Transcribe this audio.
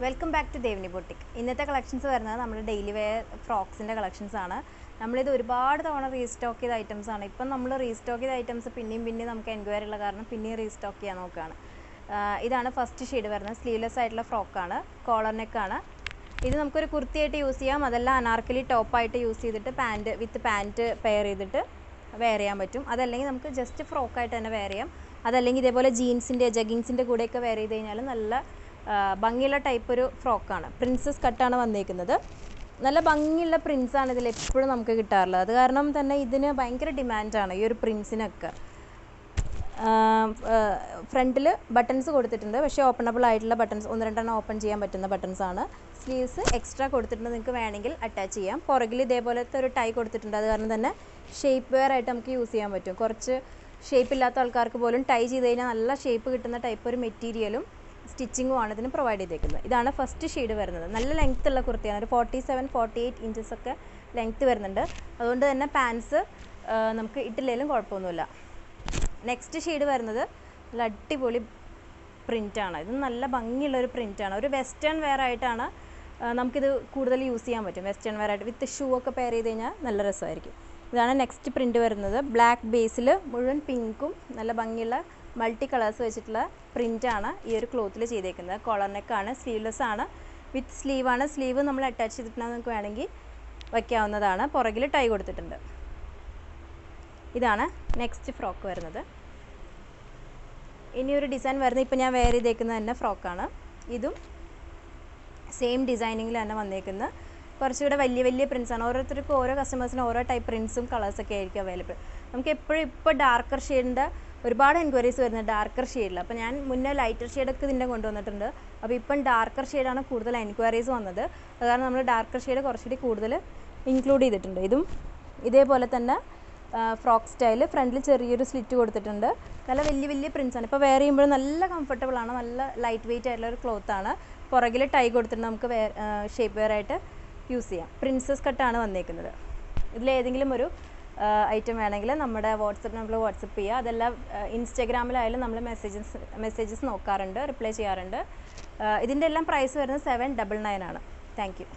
Welcome back to Devani boutique. ഇന്നത്തെ collections വരുന്നത് നമ്മുടെ ഡെയിലി വെയർ ഫ്രോക്സിൻ്റെ കളക്ഷൻസ് ആണ്. നമ്മളിത് ഒരുപാട് തവണ റീസ്റ്റോക്ക് ചെയ്ത ഐറ്റംസ് ആണ്. ഇപ്പം നമ്മൾ റീസ്റ്റോക്ക് ചെയ്ത ഐറ്റംസ് പിന്നെയും നമുക്ക് എൻക്വയറി ഉള്ള കാരണം പിന്നെയും റീസ്റ്റോക്ക് ചെയ്യാൻ നോക്കുകയാണ്. ഇതാണ് ഫസ്റ്റ് ഷെയ്ഡ് വരുന്നത്. സ്ലീവ്ലെസ് ആയിട്ടുള്ള ഫ്രോക്കാണ്, കോളർ നെക്കാണ്. ഇത് നമുക്കൊരു കുർത്തിയായിട്ട് യൂസ് ചെയ്യാം, അതല്ല അനാർക്കലി ടോപ്പായിട്ട് യൂസ് ചെയ്തിട്ട് പാൻറ്റ് പെയർ ചെയ്തിട്ട് വെയർ ചെയ്യാൻ പറ്റും. അതല്ലെങ്കിൽ നമുക്ക് ജസ്റ്റ് ഫ്രോക്കായിട്ട് തന്നെ വെയർ ചെയ്യാം. അതല്ലെങ്കിൽ ഇതേപോലെ ജീൻസിൻ്റെ ജഗിങ്സിൻ്റെ കൂടെയൊക്കെ വെയർ ചെയ്ത് കഴിഞ്ഞാൽ നല്ല ഭംഗിയുള്ള ടൈപ്പ് ഒരു ഫ്രോക്കാണ്. പ്രിൻസസ് കട്ടാണ് വന്നേക്കുന്നത്. നല്ല ഭംഗിയുള്ള പ്രിൻസാണ് ഇതിൽ എപ്പോഴും നമുക്ക് കിട്ടാറുള്ളത്. അത് കാരണം തന്നെ ഇതിന് ഭയങ്കര ഡിമാൻഡാണ് ഈ ഒരു പ്രിൻസിനൊക്കെ. ഫ്രണ്ടിൽ ബട്ടൺസ് കൊടുത്തിട്ടുണ്ട്, പക്ഷേ ഓപ്പണബിൾ ആയിട്ടുള്ള ബട്ടൺസ്, 1-2 ഓപ്പൺ ചെയ്യാൻ പറ്റുന്ന ബട്ടൺസാണ്. സ്ലീവ്സ് എക്സ്ട്രാ കൊടുത്തിട്ടുണ്ട്, നിങ്ങൾക്ക് വേണമെങ്കിൽ അറ്റാച്ച് ചെയ്യാം. പുറകിൽ ഇതേപോലത്തെ ഒരു ടൈ കൊടുത്തിട്ടുണ്ട്. അത് കാരണം തന്നെ ഷേപ്പ് വെയർ ആയിട്ട് നമുക്ക് യൂസ് ചെയ്യാൻ പറ്റും. കുറച്ച് ഷേപ്പ് ഇല്ലാത്ത ആൾക്കാർക്ക് പോലും ടൈ ചെയ്ത് കഴിഞ്ഞാൽ നല്ല ഷേപ്പ് കിട്ടുന്ന ടൈപ്പ് ഒരു മെറ്റീരിയലും സ്റ്റിച്ചിങ്ങും ആണ് ഇതിന് പ്രൊവൈഡ് ചെയ്തേക്കുന്നത്. ഇതാണ് ഫസ്റ്റ് ഷെയ്ഡ് വരുന്നത്. നല്ല ലെങ്ത്ത് ഉള്ള കുർത്തിയാണ്. ഒരു 47-48 ഇഞ്ചസ് ഒക്കെ ലെങ്ത്ത് വരുന്നുണ്ട്. അതുകൊണ്ട് തന്നെ പാൻസ് നമുക്ക് ഇട്ടില്ലെങ്കിലും കുഴപ്പമൊന്നുമില്ല. നെക്സ്റ്റ് ഷെയ്ഡ് വരുന്നത് നല്ല അടിപൊളി പ്രിൻ്റാണ്. ഇത് നല്ല ഭംഗിയുള്ളൊരു പ്രിൻ്റാണ്. ഒരു വെസ്റ്റേൺ വെയർ ആയിട്ടാണ് നമുക്കിത് കൂടുതൽ യൂസ് ചെയ്യാൻ പറ്റും. വെസ്റ്റേൺ വെയർ ആയിട്ട് വിത്ത് ഷൂ ഒക്കെ പെയർ ചെയ്ത് കഴിഞ്ഞാൽ നല്ല രസമായിരിക്കും. ഇതാണ് നെക്സ്റ്റ് പ്രിൻ്റ് വരുന്നത്. ബ്ലാക്ക് ബേസിൽ മുഴുവൻ പിങ്കും നല്ല ഭംഗിയുള്ള മൾട്ടി കളേഴ്സ് വെച്ചിട്ടുള്ള പ്രിൻ്റാണ് ഈ ഒരു ക്ലോത്തിൽ ചെയ്തേക്കുന്നത്. കോളർ നെക്കാണ്, സ്ലീവ്ലെസ് ആണ്, വിത്ത് സ്ലീവാണ്. സ്ലീവ് നമ്മൾ അറ്റാച്ച് ചെയ്തിട്ടുണ്ടെങ്കിൽ നമുക്ക് വേണമെങ്കിൽ വയ്ക്കാവുന്നതാണ്. പുറകിൽ ടൈ കൊടുത്തിട്ടുണ്ട്. ഇതാണ് നെക്സ്റ്റ് ഫ്രോക്ക് വരുന്നത്. ഇനിയൊരു ഡിസൈൻ വരുന്നത് ഇപ്പോൾ ഞാൻ വെയർ ചെയ്തേക്കുന്നത് തന്നെ ഫ്രോക്കാണ്. ഇതും സെയിം ഡിസൈനിങ്ങിൽ തന്നെ വന്നേക്കുന്ന കുറച്ചുകൂടെ വലിയ പ്രിൻസാണ്. ഓരോരുത്തർക്കും ഓരോ കസ്റ്റമേഴ്സിന് ഓരോ ടൈപ്പ് പ്രിൻസും കളേഴ്സൊക്കെ ആയിരിക്കും അവൈലബിൾ. നമുക്ക് എപ്പോഴും ഇപ്പോൾ ഡാർക്കർ ഷെയ്ഡിൻ്റെ ഒരുപാട് എൻക്വയറീസ് വരുന്നത് ഡാർക്കർ ഷെയ്ഡിൽ. അപ്പോൾ ഞാൻ മുന്നേ ലൈറ്റർ ഷെയ്ഡൊക്കെ ഇതിൻ്റെ കൊണ്ടുവന്നിട്ടുണ്ട്. അപ്പോൾ ഇപ്പം ഡാർക്കർ ഷെയ്ഡാണ് കൂടുതൽ എൻക്വയറീസ് വന്നത്. അത് കാരണം നമ്മൾ ഡാർക്കർ ഷെയ്ഡ് കുറച്ചുകൂടി കൂടുതൽ ഇൻക്ലൂഡ് ചെയ്തിട്ടുണ്ട്. ഇതും ഇതേപോലെ തന്നെ ഫ്രോക്ക് സ്റ്റൈൽ, ഫ്രണ്ടിൽ ചെറിയൊരു സ്ലിറ്റ് കൊടുത്തിട്ടുണ്ട്. നല്ല വലിയ പ്രിൻസാണ്. ഇപ്പോൾ വെയർ ചെയ്യുമ്പോൾ നല്ല കംഫർട്ടബിളാണ്. നല്ല ലൈറ്റ് വെയിറ്റ് ആയിട്ടുള്ള ഒരു ക്ലോത്താണ്. പുറകിൽ ടൈ കൊടുത്തിട്ടുണ്ട്, നമുക്ക് ഷേപ്പ് വെയർ ആയിട്ട് യൂസ് ചെയ്യാം. പ്രിൻസസ് കട്ടാണ് വന്നേക്കുന്നത്. ഇതിലേതെങ്കിലും ഒരു ഐറ്റം വേണമെങ്കിൽ നമ്മുടെ വാട്സപ്പ് നമ്പറിൽ വാട്സപ്പ് ചെയ്യുക. അതെല്ലാം ഇൻസ്റ്റാഗ്രാമിലായാലും നമ്മൾ മെസ്സേജസ് നോക്കാറുണ്ട്, റിപ്ലൈ ചെയ്യാറുണ്ട്. ഇതിൻ്റെ എല്ലാം പ്രൈസ് വരുന്നത് 799 ആണ്. Thank you.